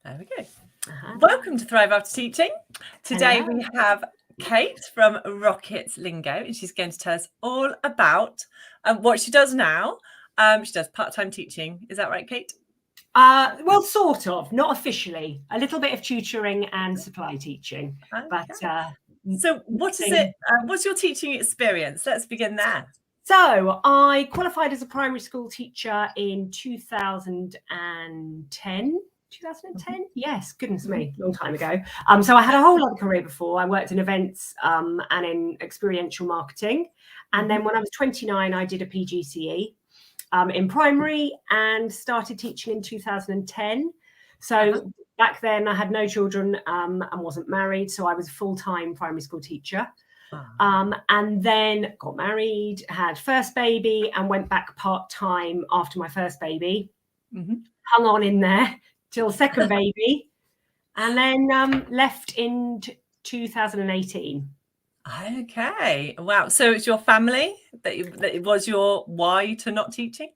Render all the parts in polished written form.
There we go. Welcome to Thrive After Teaching. Today we have Kate from Rocket Lingo, and she's going to tell us all about what she does now. She does part-time teaching. Is that right, Kate? Well, sort of, not officially. A little bit of tutoring and supply teaching. Okay. But so what is it? What's your teaching experience? Let's begin there. So I qualified as a primary school teacher in 2010. 2010? Yes, goodness me, long time ago. So I had a whole other career before. I worked in events and in experiential marketing. And then when I was 29, I did a PGCE in primary and started teaching in 2010. So back then I had no children and wasn't married. So I was a full-time primary school teacher. And then got married, had first baby and went back part-time after my first baby. Hung on in there till second baby, and then left in 2018. Okay, wow. So it's your family that was your why to not teaching?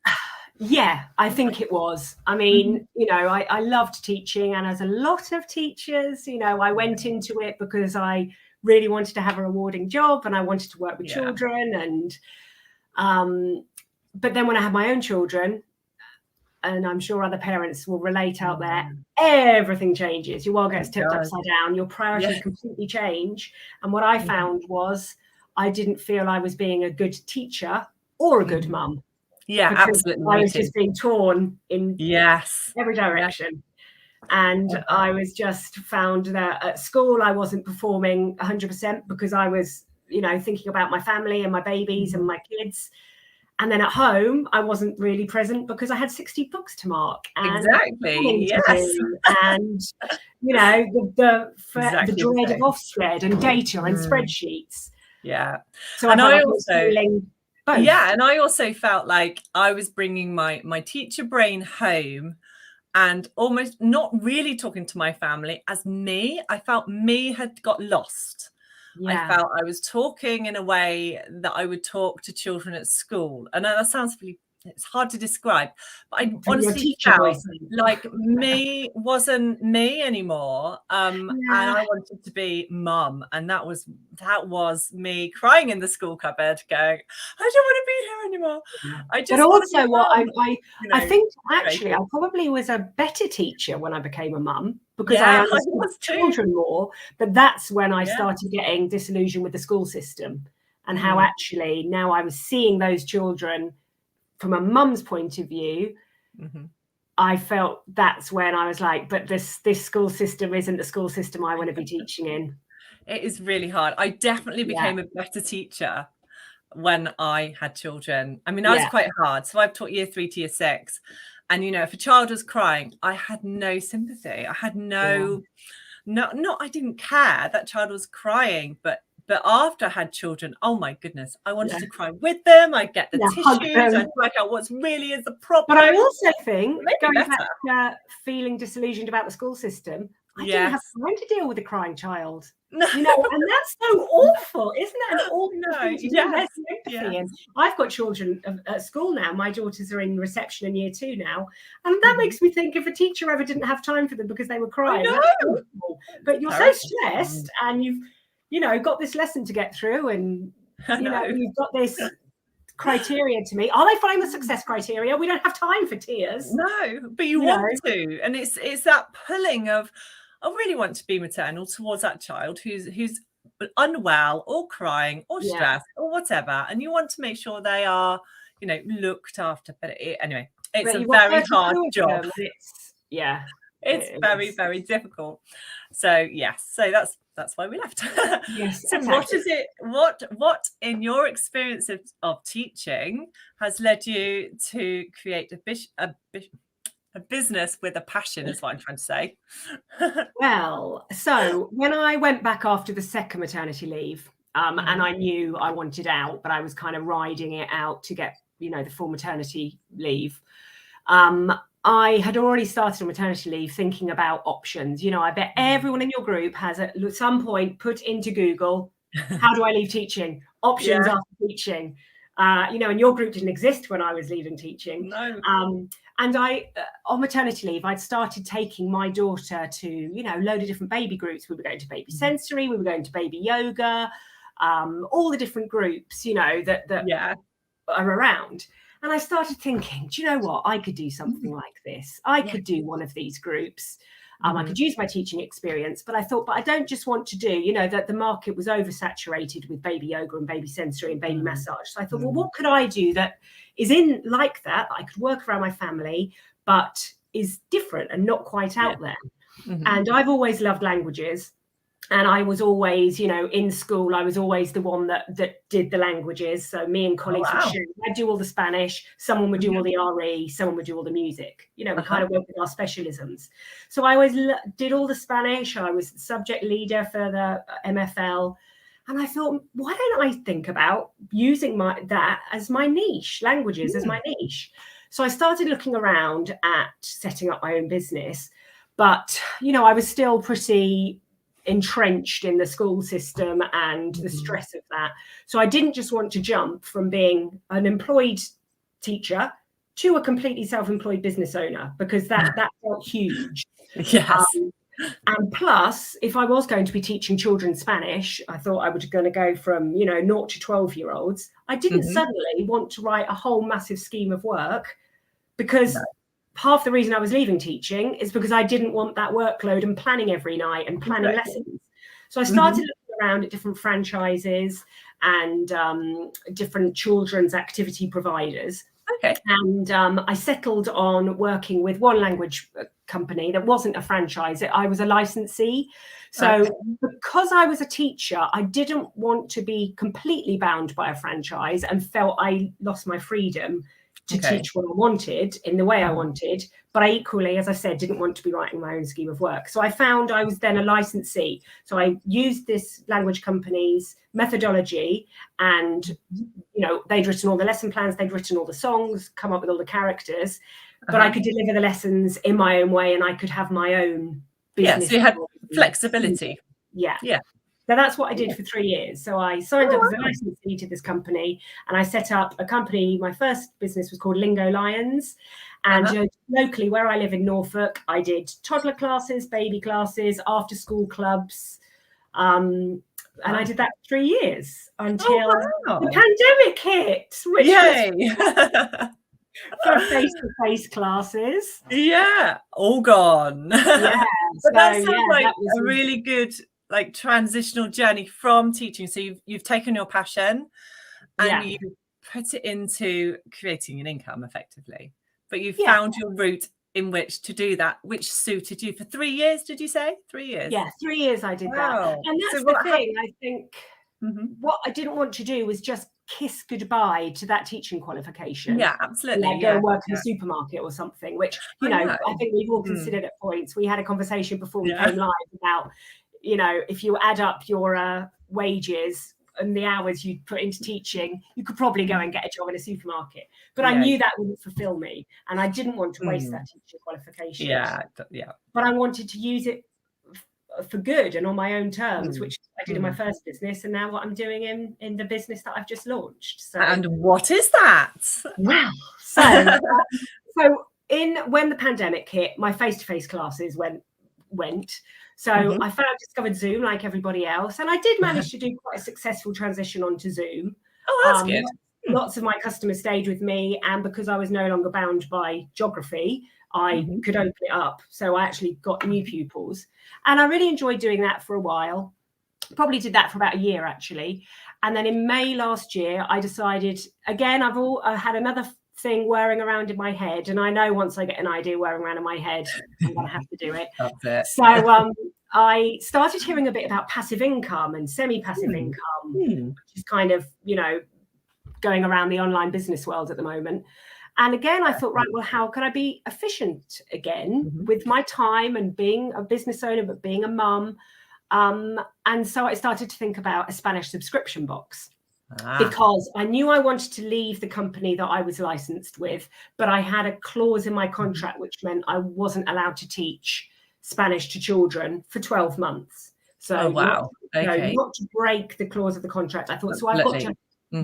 Yeah, I think it was. I mean, you know, I loved teaching, and as a lot of teachers, you know, I went into it because I really wanted to have a rewarding job and I wanted to work with children. And but then when I had my own children, and I'm sure other parents will relate out there, everything changes. Your world gets tipped upside down. Your priorities completely change. And what I found was I didn't feel I was being a good teacher or a good mum. Yeah, absolutely. I was just being torn in every direction. And I was just found that at school, I wasn't performing 100% because I was, you know, thinking about my family and my babies and my kids. And then at home, I wasn't really present because I had 60 books to mark. And and, you know, the dread of off-thread and data and spreadsheets. Yeah. So and I also both. Yeah. And I also felt like I was bringing my teacher brain home and almost not really talking to my family as me. I felt me had got lost. I felt I was talking in a way that I would talk to children at school. And that sounds really, it's hard to describe, but I honestly felt like me wasn't me anymore. And I wanted to be mum. And that was me crying in the school cupboard going, I don't want to be here anymore. But also what I think actually I probably was a better teacher when I became a mum because I understood children more. But that's when I started getting disillusioned with the school system and how actually now I was seeing those children from a mum's point of view. I felt that's when I was like, but this school system isn't the school system I want to be teaching in. It is really hard. I definitely became a better teacher when I had children. I mean, I was quite hard. So I've taught year 3 to year 6. And, you know, if a child was crying, I had no sympathy. I had I didn't care that child was crying, but after I had children, oh my goodness, I wanted to cry with them. I get the tissues, I work out what's really is the problem. But I also think going back to feeling disillusioned about the school system, I didn't have time to deal with a crying child. No. You know, and that's so awful, isn't it? An awful thing to do less empathy in. I've got children at school now. My daughters are in reception in year 2 now, and that makes me think if a teacher ever didn't have time for them because they were crying, that's awful. But you're so stressed, and you've got this lesson to get through, and you've got this criteria to meet. Are they following the success criteria? We don't have time for tears. No, but you want to, and it's that pulling of. I really want to be maternal towards that child who's unwell or crying or stressed or whatever, and you want to make sure they are, you know, looked after. But anyway, it's a very hard job. It's very, very difficult. So so that's why we left. So what is it? What in your experience of teaching has led you to create a business with a passion is what I'm trying to say. Well, so when I went back after the second maternity leave, and I knew I wanted out, but I was kind of riding it out to get, you know, the full maternity leave. I had already started on maternity leave thinking about options. You know, I bet everyone in your group has at some point put into Google, how do I leave teaching? Options after teaching. You know, and your group didn't exist when I was leaving teaching. No. And on maternity leave, I'd started taking my daughter to, you know, a load of different baby groups. We were going to baby sensory, we were going to baby yoga, all the different groups, you know, that are around. And I started thinking, do you know what? I could do something like this. I could do one of these groups. I could use my teaching experience, but I thought, but I don't just want to do, you know, that the market was oversaturated with baby yoga and baby sensory and baby massage. So I thought, well, what could I do that is in like that I could work around my family, but is different and not quite out there. And I've always loved languages. And I was always, you know, in school, I was always the one that did the languages. So me and colleagues would share. I'd do all the Spanish, someone would do all the RE, someone would do all the music. You know, we kind of went with our specialisms. So I always did all the Spanish. I was the subject leader for the MFL. And I thought, why don't I think about using that as my niche, languages as my niche? So I started looking around at setting up my own business. But, you know, I was still pretty entrenched in the school system and the stress of that. So I didn't just want to jump from being an employed teacher to a completely self-employed business owner, because that felt huge. Yes. And plus, if I was going to be teaching children Spanish, I thought I was going to go from, you know, 0 to 12-year-olds. I didn't suddenly want to write a whole massive scheme of work, because half the reason I was leaving teaching is because I didn't want that workload and planning every night and planning lessons. So I started looking around at different franchises and different children's activity providers. Okay. And I settled on working with one language company that wasn't a franchise. I was a licensee. So because I was a teacher, I didn't want to be completely bound by a franchise and felt I lost my freedom to teach what I wanted in the way I wanted. But I equally, as I said, didn't want to be writing my own scheme of work. So I found I was then a licensee. So I used this language company's methodology, and, you know, they'd written all the lesson plans, they'd written all the songs, come up with all the characters, but I could deliver the lessons in my own way, and I could have my own business. So you had flexibility. Yeah. So that's what I did for 3 years. So I signed up as a licensee to this company, and I set up a company. My first business was called Lingo Lions. And you know, locally where I live in Norfolk, I did toddler classes, baby classes, after school clubs. And I did that for 3 years until the pandemic hit, which was for face-to-face classes. All gone. But that sounds like a really good transitional journey from teaching. So you've taken your passion and you put it into creating an income effectively, but you found your route in which to do that, which suited you for 3 years. Did you say 3 years? Yeah, 3 years I did that. And that's the thing. I think what I didn't want to do was just kiss goodbye to that teaching qualification. Yeah, absolutely. Like go and work in a supermarket or something, which, you know, I think we've all considered at points. We had a conversation before we came live about, you know, if you add up your wages and the hours you put into teaching, you could probably go and get a job in a supermarket. But I knew that wouldn't fulfill me, and I didn't want to waste that teaching qualification. But I wanted to use it for good and on my own terms, which I did in my first business, and now what I'm doing in the business that I've just launched. So, and what is that? Wow. So when the pandemic hit, my face-to-face classes went. So I discovered Zoom like everybody else, and I did manage to do quite a successful transition onto Zoom. Oh, that's good. Lots of my customers stayed with me, and because I was no longer bound by geography, I could open it up. So I actually got new pupils, and I really enjoyed doing that for a while. Probably did that for about a year actually, and then in May last year, I decided again. I had another thing whirring around in my head, and I know once I get an idea whirring around in my head, I'm gonna have to do it. That's it. So I started hearing a bit about passive income and semi-passive income, which is kind of, you know, going around the online business world at the moment. And again, I thought, right, well, how can I be efficient again with my time and being a business owner, but being a mum? And so I started to think about a Spanish subscription box. Because I knew I wanted to leave the company that I was licensed with, but I had a clause in my contract which meant I wasn't allowed to teach Spanish to children for 12 months. So not to break the clause of the contract. I thought, so I've got to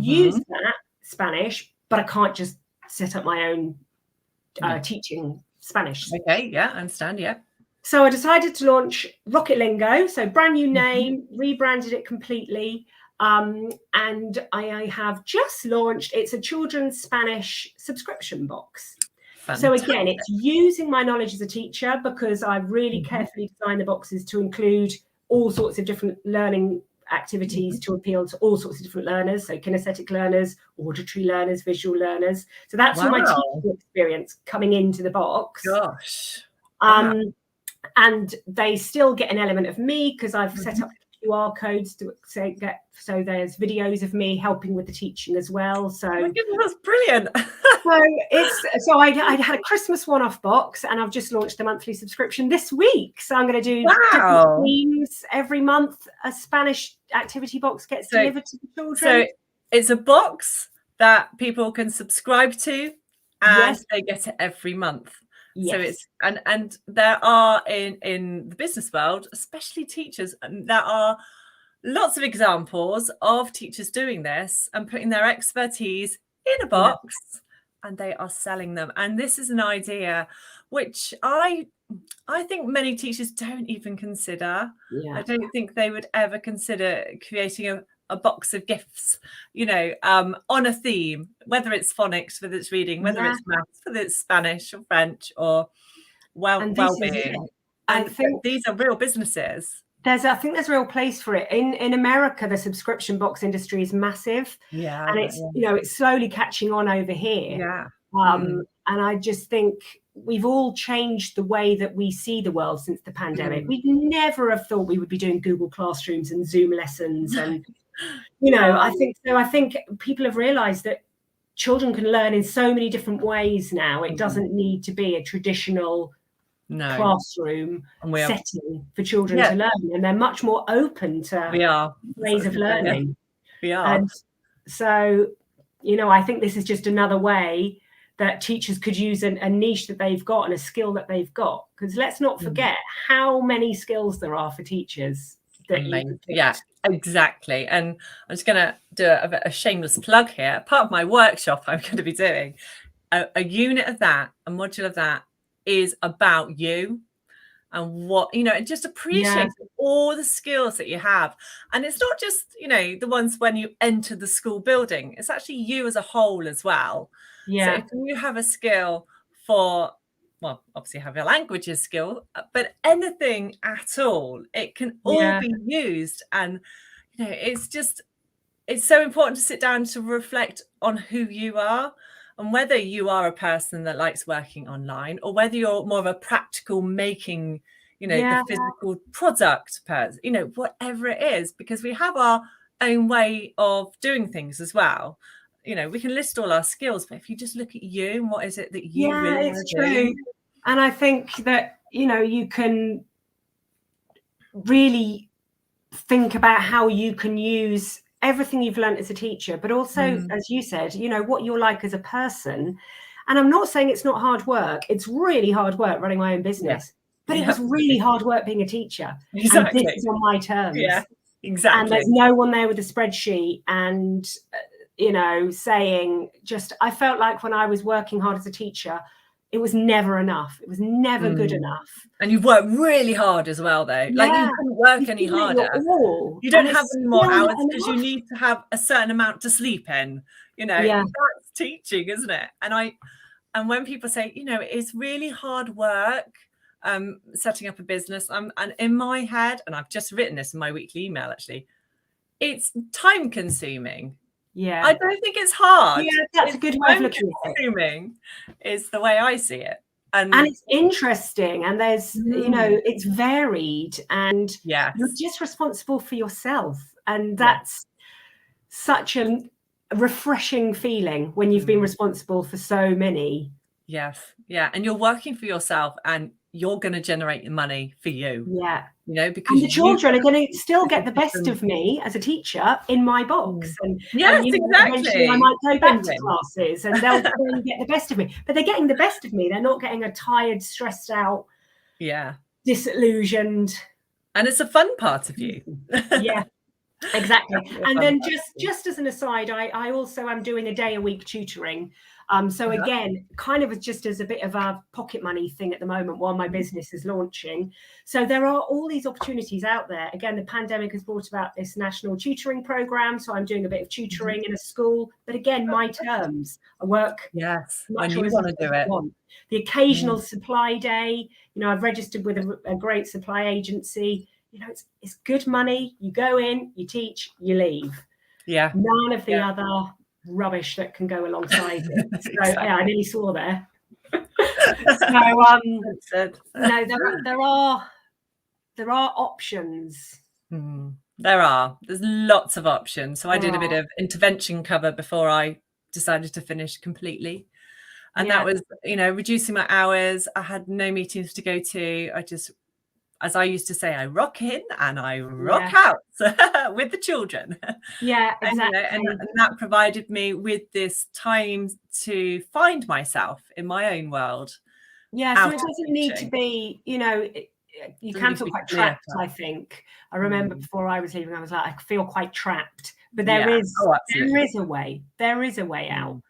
use that Spanish, but I can't just set up my own teaching Spanish. Okay, yeah, I understand, yeah. So I decided to launch Rocket Lingo, so brand new name, rebranded it completely. And I have just launched, it's a children's Spanish subscription box. Fantastic. So again, it's using my knowledge as a teacher, because I really carefully designed the boxes to include all sorts of different learning activities to appeal to all sorts of different learners. So kinesthetic learners, auditory learners, visual learners. So that's all my teaching experience coming into the box. Gosh. And they still get an element of me, because I've set up QR codes to get, so there's videos of me helping with the teaching as well. So that's brilliant. so I had a Christmas one-off box, and I've just launched a monthly subscription this week. So I'm going to do different themes every month. A Spanish activity box gets delivered to the children. So it's a box that people can subscribe to, and they get it every month. Yes. So it's and there are in the business world, especially teachers, there are lots of examples of teachers doing this and putting their expertise in a box, and they are selling them. And this is an idea which I think many teachers don't even consider. I don't think they would ever consider creating a box of gifts, on a theme, whether it's phonics, whether it's reading, whether it's maths, whether it's Spanish or French or well-being. I think these are real businesses. I think there's a real place for it. In America, the subscription box industry is massive. And it's it's slowly catching on over here. And I just think we've all changed the way that we see the world since the pandemic. We'd never have thought we would be doing Google Classrooms and Zoom lessons and I think people have realized that children can learn in so many different ways now. It doesn't need to be a traditional classroom setting for children to learn, and they're much more open to ways of learning. And so I think this is just another way that teachers could use a niche that they've got and a skill that they've got, because let's not forget how many skills there are for teachers. Exactly. And I'm just going to do a shameless plug here. Part of my workshop I'm going to be doing a unit of that, a module of that is about you and what, and just appreciate all the skills that you have. And it's not just, the ones when you enter the school building, it's actually you as a whole as well. So if you have a skill for, well, obviously have a languages skill, but anything at all, it can all be used. And, it's so important to sit down to reflect on who you are and whether you are a person that likes working online or whether you're more of a practical making, the physical product person, whatever it is, because we have our own way of doing things as well. We can list all our skills, but if you just look at you and what is it that you really want to do. And I think that, you can really think about how you can use everything you've learned as a teacher, but also, as you said, what you're like as a person. And I'm not saying it's not hard work. It's really hard work running my own business, but it was really hard work being a teacher. Exactly. And this is on my terms. Yeah, exactly. And there's no one there with a spreadsheet and, saying I felt like when I was working hard as a teacher, it was never enough. It was never good enough. And you've worked really hard as well, though. Like you couldn't work any harder. You don't have any more hours because you need to have a certain amount to sleep in. That's teaching, isn't it? And when people say, it's really hard work setting up a business, and in my head, and I've just written this in my weekly email actually, it's time consuming. I don't think it's hard. That's a good way of looking at it. Is the way I see it. And it's interesting, and there's it's varied, and you're just responsible for yourself, and that's such a refreshing feeling when you've been responsible for so many. And you're working for yourself, and you're going to generate the money for you. Because and the children are going to still get the best of me as a teacher in my box. And exactly. I might go back to classes and they'll get the best of me. But they're getting the best of me. They're not getting a tired, stressed out, disillusioned. And it's a fun part of you. Exactly. And then just as an aside, I also am doing a day a week tutoring. So again, kind of just as a bit of a pocket money thing at the moment while my business is launching. So there are all these opportunities out there. Again, the pandemic has brought about this national tutoring program. So I'm doing a bit of tutoring in a school, but again, my terms. I work when you want to do it. The occasional supply day, I've registered with a great supply agency. It's good money. You go in, you teach, you leave. Yeah. None of the other rubbish that can go alongside it. So Exactly. I nearly swore there. There are options. There's lots of options. So I did a bit of intervention cover before I decided to finish completely. And that was, reducing my hours. I had no meetings to go to. I just, as I used to say, I rock in and I rock out with the children. Yeah, exactly. And that provided me with this time to find myself in my own world. Yeah, so it doesn't need to be, you can feel quite trapped, I think. I remember before I was leaving, I was like, I feel quite trapped. But there is a way. There is a way out.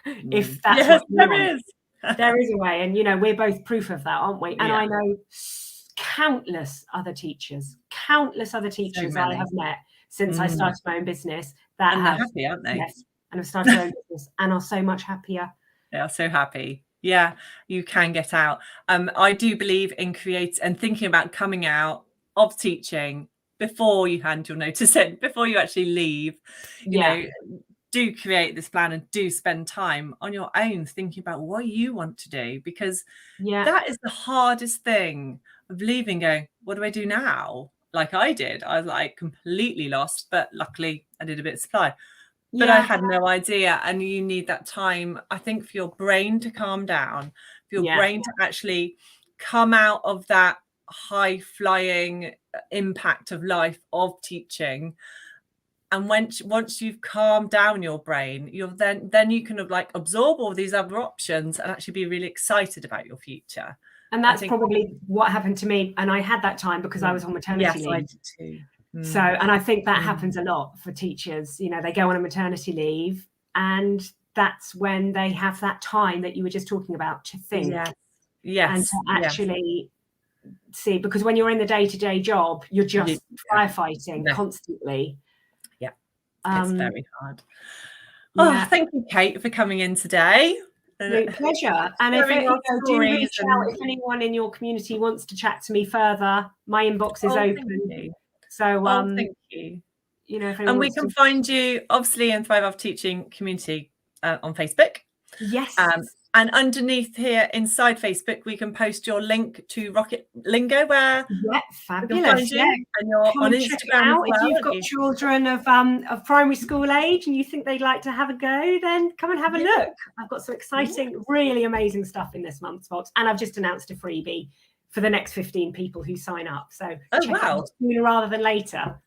If that's what you want. There is a way. And, we're both proof of that, aren't we? And I know countless other teachers I have met since I started my own business that they're happy, aren't they? Yes, and have started their own business and are so much happier. They are so happy. Yeah, you can get out. I do believe in thinking about coming out of teaching before you hand your notice in, before you actually leave. You know, do create this plan and do spend time on your own thinking about what you want to do, because that is the hardest thing of leaving, going, what do I do now? Like I did. I was like completely lost, but luckily I did a bit of supply. But I had no idea. And you need that time, I think, for your brain to calm down, for your brain to actually come out of that high flying impact of life of teaching. And once you've calmed down your brain, then you can absorb all these other options and actually be really excited about your future. And that's probably what happened to me. And I had that time because I was on maternity leave. I did too. So, and I think that happens a lot for teachers. They go on a maternity leave, and that's when they have that time that you were just talking about to think. And to actually see, because when you're in the day-to-day job, you're just firefighting constantly. It's very hard. Thank you, Kate, for coming in today. Pleasure. And if do reach out if anyone in your community wants to chat to me further. My inbox is open. So thank you. And we can find you obviously in Thrive After Teaching community on Facebook. Yes. And underneath here inside Facebook, we can post your link to Rocket Lingo, where fabulous. And you're on Instagram. If you've got children of primary school age and you think they'd like to have a go, then come and have a look. I've got some exciting, really amazing stuff in this month's box, and I've just announced a freebie for the next 15 people who sign up. So check out sooner rather than later.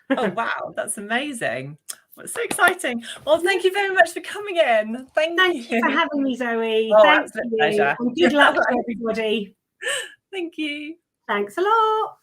Oh wow, that's amazing. Well, it's so exciting. Well, thank you very much for coming in. Thank you for having me, Zoe. Thank you. Pleasure. And good luck to everybody. Thank you. Thanks a lot.